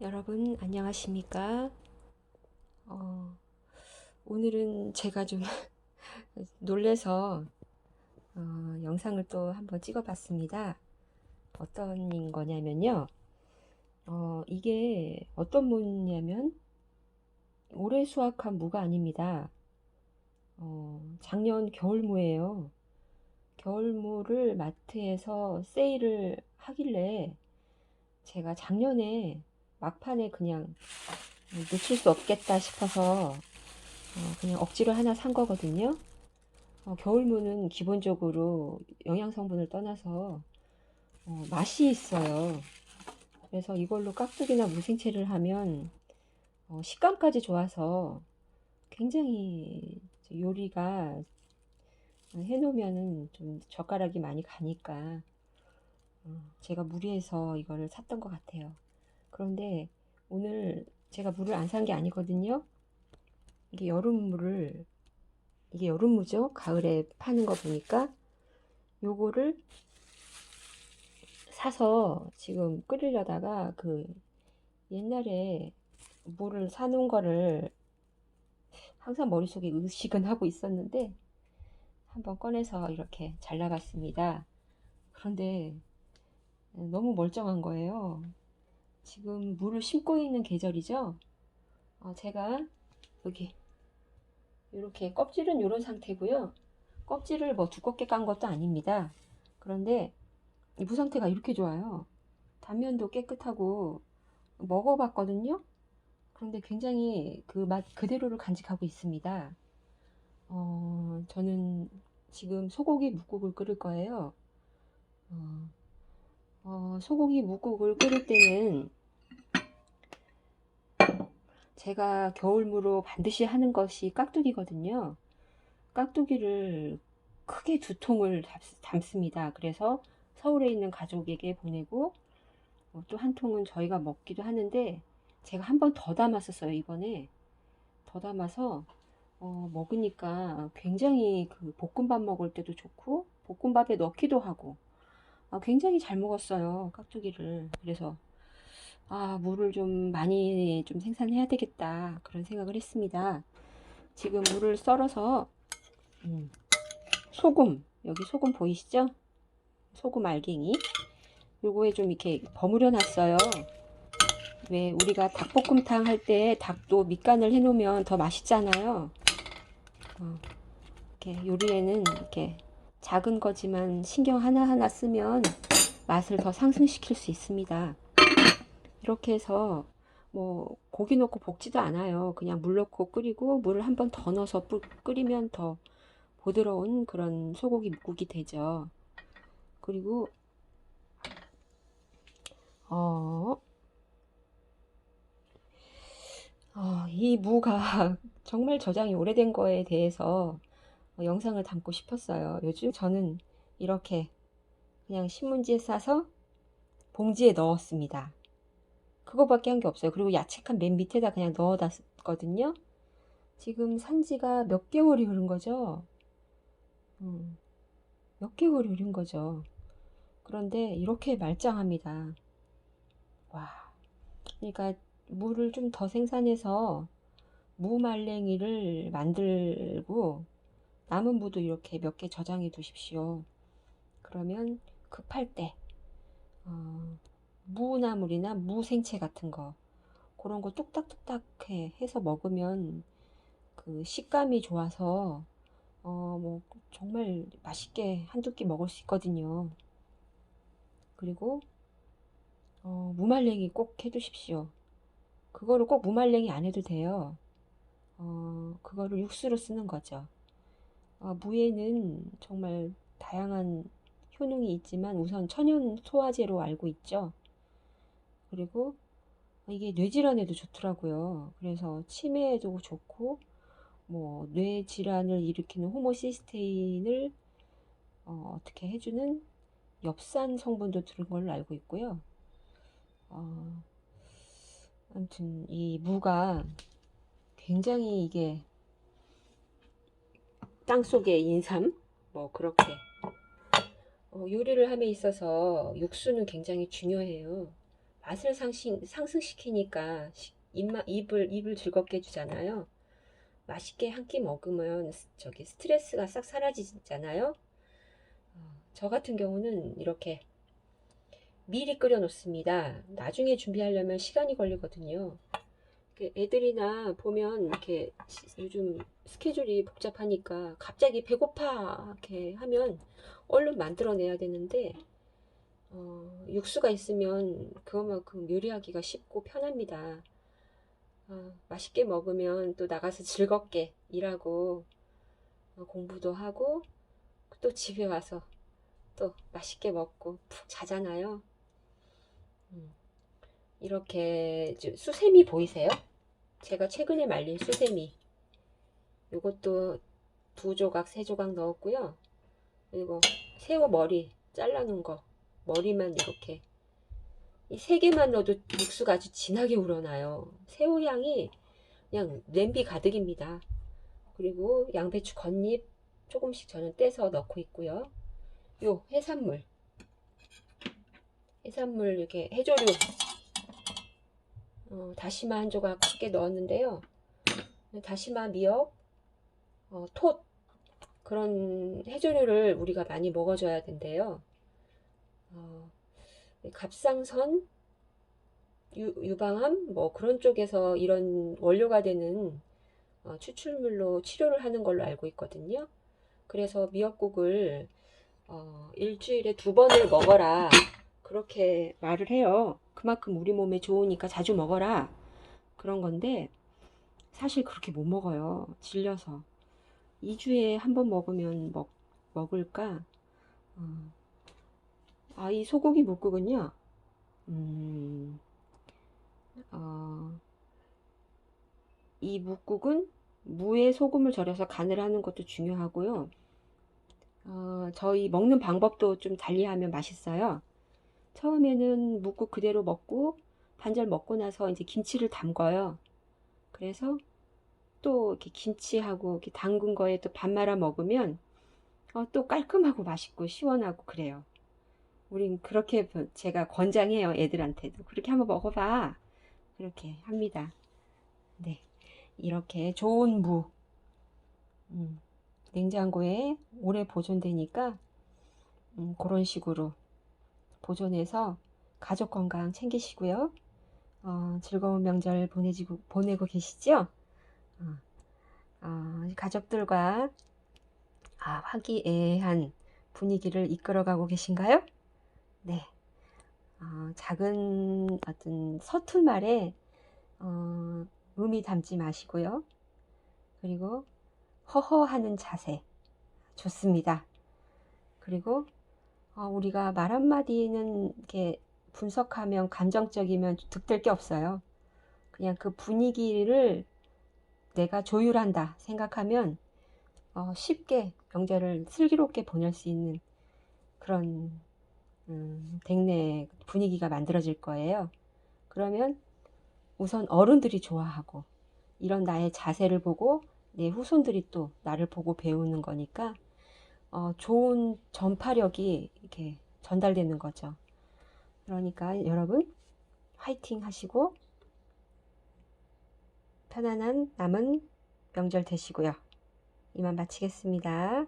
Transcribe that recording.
여러분 안녕하십니까? 오늘은 제가 좀 놀래서 영상을 또 한번 찍어봤습니다. 어떤 거냐면요. 이게 어떤 무냐면 올해 수확한 무가 아닙니다. 작년 겨울무예요. 겨울무를 마트에서 세일을 하길래 제가 작년에 막판에 그냥 놓칠 수 없겠다 싶어서 그냥 억지로 하나 산 거거든요. 겨울무는 기본적으로 영양 성분을 떠나서 맛이 있어요. 그래서 이걸로 깍두기나 무생채를 하면 식감까지 좋아서 굉장히 요리가 해놓으면은 좀 젓가락이 많이 가니까 제가 무리해서 이거를 샀던 것 같아요. 그런데 오늘 제가 물을 안 산 게 아니거든요. 이게 여름무를 이게 여름무죠. 가을에 파는 거 보니까 요거를 사서 지금 끓이려다가 그 옛날에 물을 사놓은 거를 항상 머릿속에 의식은 하고 있었는데 한번 꺼내서 이렇게 잘라봤습니다. 그런데 너무 멀쩡한 거예요. 지금 물을 심고 있는 계절이죠. 제가 여기 이렇게 껍질은 이런 상태고요. 껍질을 뭐 두껍게 깐 것도 아닙니다. 그런데 이 무 상태가 이렇게 좋아요. 단면도 깨끗하고 먹어봤거든요. 그런데 굉장히 그 맛 그대로를 간직하고 있습니다. 저는 지금 소고기 뭇국을 끓일 거예요. 소고기 뭇국을 끓일 때는 제가 겨울무로 반드시 하는 것이 깍두기거든요. 깍두기를 크게 2통을 담습니다. 그래서 서울에 있는 가족에게 보내고 또 한 통은 저희가 먹기도 하는데 제가 한 번 더 담았었어요. 이번에 더 담아서 먹으니까 굉장히 그 볶음밥 먹을 때도 좋고 볶음밥에 넣기도 하고 굉장히 잘 먹었어요. 깍두기를. 그래서 물을 좀 많이 좀 생산해야 되겠다 그런 생각을 했습니다. 지금 물을 썰어서 소금, 여기 소금 보이시죠? 소금 알갱이 요거에 좀 이렇게 버무려 놨어요. 왜 우리가 닭볶음탕 할 때 닭도 밑간을 해 놓으면 더 맛있잖아요. 이렇게 요리에는 이렇게 작은 거지만 신경 하나하나 쓰면 맛을 더 상승시킬 수 있습니다. 이렇게 해서 뭐 고기 넣고 볶지도 않아요. 그냥 물 넣고 끓이고 물을 한 번 더 넣어서 끓이면 더 부드러운 그런 소고기 묵국이 되죠. 그리고 어, 이 무가 정말 저장이 오래된 거에 대해서 영상을 담고 싶었어요. 요즘 저는 이렇게 그냥 신문지에 싸서 봉지에 넣었습니다. 그거밖에 한 게 없어요. 그리고 야채칸 맨 밑에다 그냥 넣어놨거든요. 지금 산지가 몇 개월이 흐른 거죠. 음, 몇 개월이 흐른 거죠. 그런데 이렇게 말짱합니다. 와, 그러니까 무를 좀 더 생산해서 무말랭이를 만들고 남은 무도 이렇게 몇 개 저장해 두십시오. 그러면 급할 때 무나물이나 무생채 같은 거 그런 거 뚝딱뚝딱 해서 먹으면 그 식감이 좋아서 뭐 정말 맛있게 한두 끼 먹을 수 있거든요. 그리고 무말랭이 꼭 해두십시오. 그거를 꼭 무말랭이 안 해도 돼요. 그거를 육수로 쓰는 거죠. 무에는 정말 다양한 효능이 있지만 우선 천연 소화제로 알고 있죠. 그리고 이게 뇌질환에도 좋더라고요. 그래서 치매에도 좋고 뭐 뇌질환을 일으키는 호모시스테인을 어떻게 해주는 엽산 성분도 들은 걸로 알고 있고요. 어, 아무튼 이 무가 굉장히 이게 땅속의 인삼 뭐 그렇게 요리를 함에 있어서 육수는 굉장히 중요해요. 맛을 상승시키니까 입을 즐겁게 해주잖아요. 맛있게 한 끼 먹으면 저기 스트레스가 싹 사라지잖아요. 저 같은 경우는 이렇게 미리 끓여 놓습니다. 나중에 준비하려면 시간이 걸리거든요. 애들이나 보면 이렇게 요즘 스케줄이 복잡하니까 갑자기 배고파 이렇게 하면 얼른 만들어내야 되는데 육수가 있으면 그것만큼 요리하기가 쉽고 편합니다. 맛있게 먹으면 또 나가서 즐겁게 일하고 공부도 하고 또 집에 와서 또 맛있게 먹고 푹 자잖아요. 음, 이렇게 수세미 보이세요? 제가 최근에 말린 수세미. 이것도 2조각, 3조각 넣었고요. 그리고 새우 머리 잘라놓은 거, 머리만 이렇게 이 3개만 넣어도 육수가 아주 진하게 우러나요. 새우 향이 그냥 냄비 가득입니다. 그리고 양배추 겉잎 조금씩 저는 떼서 넣고 있고요. 요 해산물 이렇게 해조류 다시마 한 조각 크게 넣었는데요. 다시마, 미역, 톳 그런 해조류를 우리가 많이 먹어줘야 된대요. 갑상선, 유방암 뭐 그런 쪽에서 이런 원료가 되는 추출물로 치료를 하는 걸로 알고 있거든요. 그래서 미역국을 일주일에 2번을 먹어라 그렇게 말을 해요. 그만큼 우리 몸에 좋으니까 자주 먹어라 그런 건데 사실 그렇게 못 먹어요. 질려서 2주에 1번 먹으면 먹을까? 이 소고기 묵국은요. 어, 이 묵국은 무에 소금을 절여서 간을 하는 것도 중요하고요. 저희 먹는 방법도 좀 달리하면 맛있어요. 처음에는 묵국 그대로 먹고 반절 먹고 나서 이제 김치를 담궈요. 그래서 또 이렇게 김치하고 이렇게 담근 거에 또 밥 말아 먹으면 또 깔끔하고 맛있고 시원하고 그래요. 우린 그렇게 제가 권장해요. 애들한테도 그렇게 한번 먹어봐. 그렇게 합니다. 네, 이렇게 좋은 무 냉장고에 오래 보존되니까 그런 식으로 보존해서 가족 건강 챙기시고요. 즐거운 명절 보내고 계시죠? 가족들과 화기애애한 분위기를 이끌어가고 계신가요? 네. 작은 어떤 서툰 말에 의미 담지 마시고요. 그리고 허허하는 자세 좋습니다. 그리고 우리가 말 한마디는 이렇게 분석하면 감정적이면 득될 게 없어요. 그냥 그 분위기를 내가 조율한다 생각하면 쉽게 명절을 슬기롭게 보낼 수 있는 그런 댁내 분위기가 만들어질 거예요. 그러면 우선 어른들이 좋아하고 이런 나의 자세를 보고 내 후손들이 또 나를 보고 배우는 거니까 좋은 전파력이 이렇게 전달되는 거죠. 그러니까 여러분 화이팅 하시고 편안한 남은 명절 되시고요. 이만 마치겠습니다.